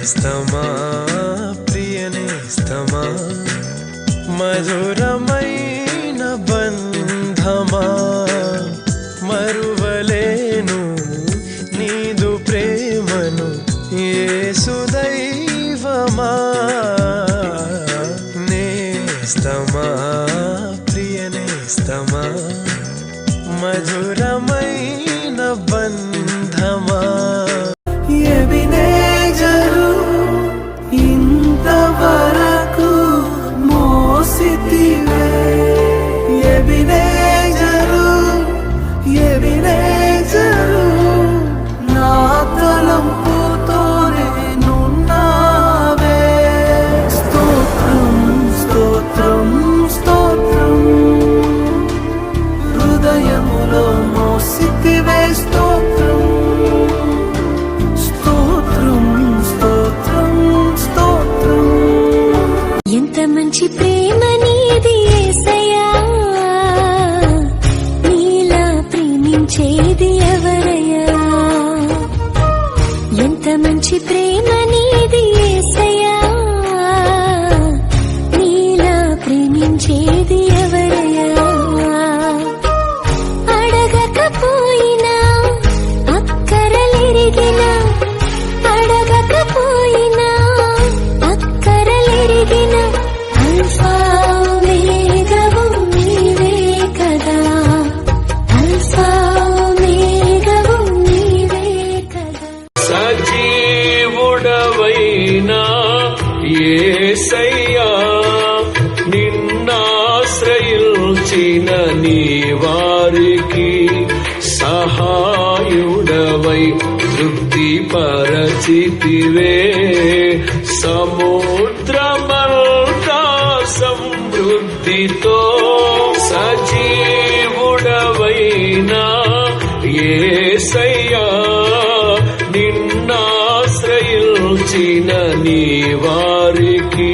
నేస్తమా ప్రియనేస్తమా మధురమైన బంధమా మరువలేను నీదు ప్రేమను యేసు దైవమా నేస్తమా ప్రియనేస్తమా మధురమైన బంధమా ఎబినేజరు ఇంతవరకు మోసితివే ఎబినేజరు నా తలంపుతోనే నున్నావే స్తోత్రం స్తోత్రం స్తోత్రం హృదయములో మోసితివే స్తోత్రం ఎంత మంచి ప్రేమ నీది యేసయ్యా, నీలా ప్రేమించేది ఎవరయ్యా. ఎంత మంచి ప్రేమ నీది యేసయ్యా, నీలా ప్రేమించేది ఎవరయ్యా. అడగకపోయినా అక్కరలెరిగినా అడగకపోయినా అక్కరలెరిగిన అల్ఫా ఓమేగావు నీవే కదా, అల్ఫా ఓమేగావు నీవే కదా. సజీవుడవైనా యేసయ్యా నిన్నాశ్రయించిన నీ వారికి సహాయుడవై తృప్తిపరచితివే సముద్రమంతా సమృద్ధితో. సజీవుడవైనా యేసయ్యా నిన్నాశ్రయించిన నీ వారికి